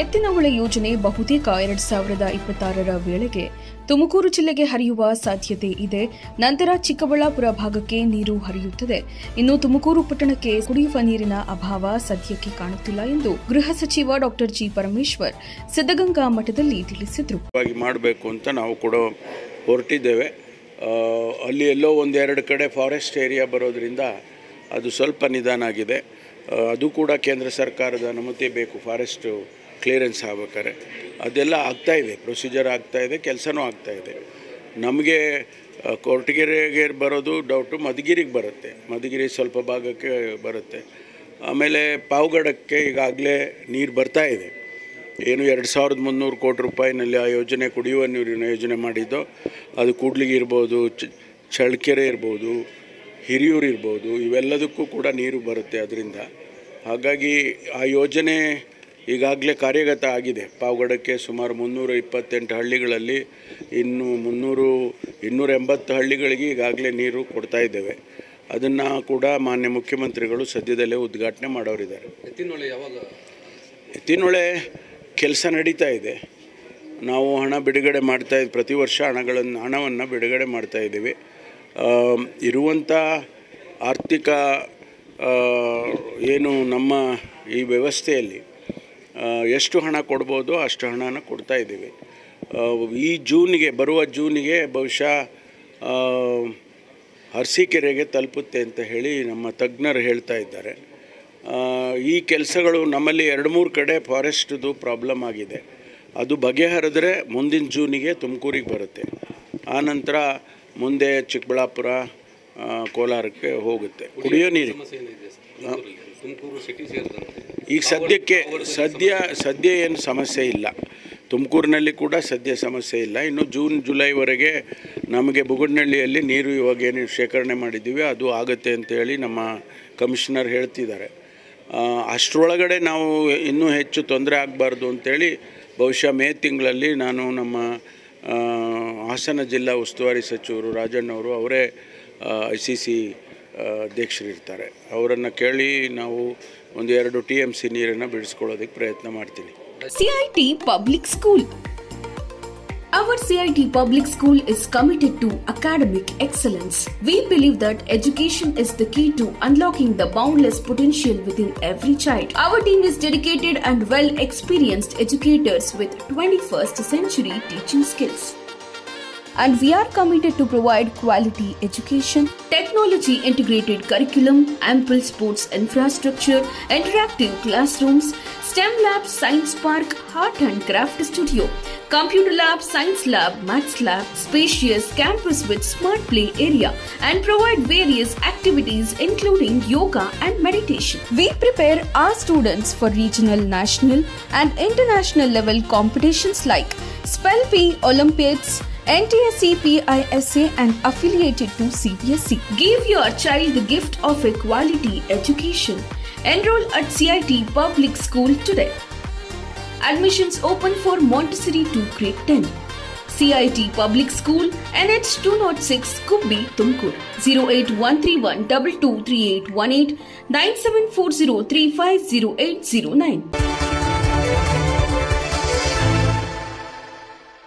ಎತ್ತಿನ ಹೊಳೆ ಯೋಜನೆ ಬಹುತೇಕ 2026ರ ವೇಳೆಗೆ ತುಮಕೂರು ಜಿಲ್ಲೆಗೆ ಹರಿಯುವ ಸಾಧ್ಯತೆ ಇದೆ. ನಂತರ ಚಿಕ್ಕಬಳ್ಳಾಪುರ ಭಾಗಕ್ಕೆ ನೀರು ಹರಿಯುತ್ತದೆ. ಇನ್ನು ತುಮಕೂರು ಪಟ್ಟಣಕ್ಕೆ ಕುಡಿಯುವ ನೀರಿನ ಅಭಾವ ಸದ್ಯಕ್ಕೆ ಕಾಣುತ್ತಿಲ್ಲ ಎಂದು ಗೃಹ ಸಚಿವ ಡಾ ಜಿ ಪರಮೇಶ್ವರ್ ಸಿದ್ದಗಂಗಾ ಮಠದಲ್ಲಿ ತಿಳಿಸಿದರು. ಮಾಡಬೇಕು ಅಂತ ನಾವು ಕೂಡ ಹೊರಟಿದ್ದೇವೆ. ಅಲ್ಲಿ ಎಲ್ಲೋ ಒಂದೆರಡು ಕಡೆ ಫಾರೆಸ್ಟ್ ಏರಿಯಾ ಬರೋದ್ರಿಂದ ಅದು ಸ್ವಲ್ಪ ನಿಧಾನ ಆಗಿದೆ. ಅದು ಕೂಡ ಕೇಂದ್ರ ಸರ್ಕಾರದ ಅನುಮತಿ ಬೇಕು, ಫಾರೆಸ್ಟ್ ಕ್ಲಿಯರೆನ್ಸ್ ಆಗಬೇಕಾದ್ರೆ. ಅದೆಲ್ಲ ಆಗ್ತಾಯಿದೆ, ಪ್ರೊಸೀಜರ್ ಆಗ್ತಾಯಿದೆ, ಕೆಲಸನೂ ಆಗ್ತಾಯಿದೆ. ನಮಗೆ ಕೊರಟಗೆರೆಗೆ ಬರೋದು ಡೌಟು ಮಧುಗಿರಿಗೆ ಬರುತ್ತೆ, ಮಧುಗಿರಿ ಸ್ವಲ್ಪ ಭಾಗಕ್ಕೆ ಬರುತ್ತೆ. ಆಮೇಲೆ ಪಾವಗಡಕ್ಕೆ ಈಗಾಗಲೇ ನೀರು ಬರ್ತಾಯಿದೆ. ಏನು 2300 ಕೋಟಿ ರೂಪಾಯಿನಲ್ಲಿ ಆ ಯೋಜನೆ, ಕುಡಿಯುವ ನೀರಿನ ಯೋಜನೆ ಮಾಡಿದ್ದು, ಅದು ಕೂಡ್ಲಿಗೆ ಇರ್ಬೋದು, ಚಳ್ಳಕೆರೆ ಇರ್ಬೋದು, ಹಿರಿಯೂರು ಇರ್ಬೋದು, ಇವೆಲ್ಲದಕ್ಕೂ ಕೂಡ ನೀರು ಬರುತ್ತೆ ಅದರಿಂದ. ಹಾಗಾಗಿ ಆ ಯೋಜನೆ ಈಗಾಗಲೇ ಕಾರ್ಯಗತ ಆಗಿದೆ. ಪಾವಗಡಕ್ಕೆ ಸುಮಾರು 328 ಹಳ್ಳಿಗಳಲ್ಲಿ ಇನ್ನು 280 ಹಳ್ಳಿಗಳಿಗೆ ಈಗಾಗಲೇ ನೀರು ಕೊಡ್ತಾ ಇದ್ದೇವೆ. ಅದನ್ನು ಕೂಡ ಮಾನ್ಯ ಮುಖ್ಯಮಂತ್ರಿಗಳು ಸದ್ಯದಲ್ಲೇ ಉದ್ಘಾಟನೆ ಮಾಡೋರಿದ್ದಾರೆ. ಎತ್ತಿನೊಳೆ ಕೆಲಸ ನಡೀತಾ ಇದೆ. ನಾವು ಹಣ ಬಿಡುಗಡೆ ಮಾಡ್ತಾಯಿದ್ದು, ಪ್ರತಿ ವರ್ಷ ಹಣವನ್ನು ಬಿಡುಗಡೆ ಮಾಡ್ತಾಯಿದ್ದೀವಿ. ಇರುವಂಥ ಆರ್ಥಿಕ ಏನು ನಮ್ಮ ಈ ವ್ಯವಸ್ಥೆಯಲ್ಲಿ ಎಷ್ಟು ಹಣ ಕೊಡ್ಬೋದು ಅಷ್ಟು ಹಣನ ಕೊಡ್ತಾ ಇದ್ದೀವಿ. ಈ ಬರುವ ಜೂನಿಗೆ ಬಹುಶಃ ಅರಸೀಕೆರೆಗೆ ತಲುಪುತ್ತೆ ಅಂತ ಹೇಳಿ ನಮ್ಮ ತಜ್ಞರು ಹೇಳ್ತಾ ಇದ್ದಾರೆ. ಈ ಕೆಲಸಗಳು ನಮ್ಮಲ್ಲಿ 2-3 ಕಡೆ ಫಾರೆಸ್ಟ್ದು ಪ್ರಾಬ್ಲಮ್ ಆಗಿದೆ. ಅದು ಬಗೆಹರಿದ್ರೆ ಮುಂದಿನ ಜೂನಿಗೆ ತುಮಕೂರಿಗೆ ಬರುತ್ತೆ. ಆನಂತರ ಮುಂದೆ ಚಿಕ್ಕಬಳ್ಳಾಪುರ, ಕೋಲಾರಕ್ಕೆ ಹೋಗುತ್ತೆ. ಕುಡಿಯೋ ನೀರು ಈಗ ಸದ್ಯ ಏನು ಸಮಸ್ಯೆ ಇಲ್ಲ. ತುಮಕೂರಿನಲ್ಲಿ ಕೂಡ ಸದ್ಯ ಸಮಸ್ಯೆ ಇಲ್ಲ. ಇನ್ನು ಜೂನ್ ಜುಲೈವರೆಗೆ ನಮಗೆ ಬುಗುಡ್ನಹಳ್ಳಿಯಲ್ಲಿ ನೀರು ಇವಾಗೇನು ಶೇಖರಣೆ ಮಾಡಿದ್ದೀವಿ ಅದು ಆಗುತ್ತೆ ಅಂತೇಳಿ ನಮ್ಮ ಕಮಿಷನರ್ ಹೇಳ್ತಿದ್ದಾರೆ. ಅಷ್ಟರೊಳಗಡೆ ನಾವು ಇನ್ನೂ ಹೆಚ್ಚು ತೊಂದರೆ ಆಗಬಾರ್ದು ಅಂಥೇಳಿ ಬಹುಶಃ ಮೇ ತಿಂಗಳಲ್ಲಿ ನಾನು ನಮ್ಮ ಹಾಸನ ಜಿಲ್ಲಾ ಉಸ್ತುವಾರಿ ಸಚಿವರು ರಾಜಣ್ಣವರು, ಅವರೇ ICC ಅಧ್ಯಕ್ಷರಿರ್ತಾರೆ, ಅವರನ್ನು ಕೇಳಿ ನಾವು 1-2 TMC ನೀರನ್ನು ಬಿಡಿಸ್ಕೊಳ್ಳೋದಕ್ಕೆ ಪ್ರಯತ್ನ ಮಾಡ್ತೀನಿ. CIT Public School. Our CIT Public School is committed to academic excellence. We believe that education is the key to unlocking the boundless potential within every child. Our team is dedicated and well-experienced educators with 21st century teaching skills. And we are committed to provide quality education, technology-integrated curriculum, ample sports infrastructure, interactive classrooms, STEM lab, science park, art and craft studio, computer lab, science lab, maths lab, spacious campus with smart play area, and provide various activities including yoga and meditation. We prepare our students for regional, national, and international level competitions like Spell Bee Olympiads, NTSC, PISA and affiliated to CBSE. Give your child the gift of a quality education. Enroll at CIT Public School today. Admissions open for Montessori to grade 10. CIT Public School, NH 206, Kubbi, Tumkur. 08131 223818 9740350809.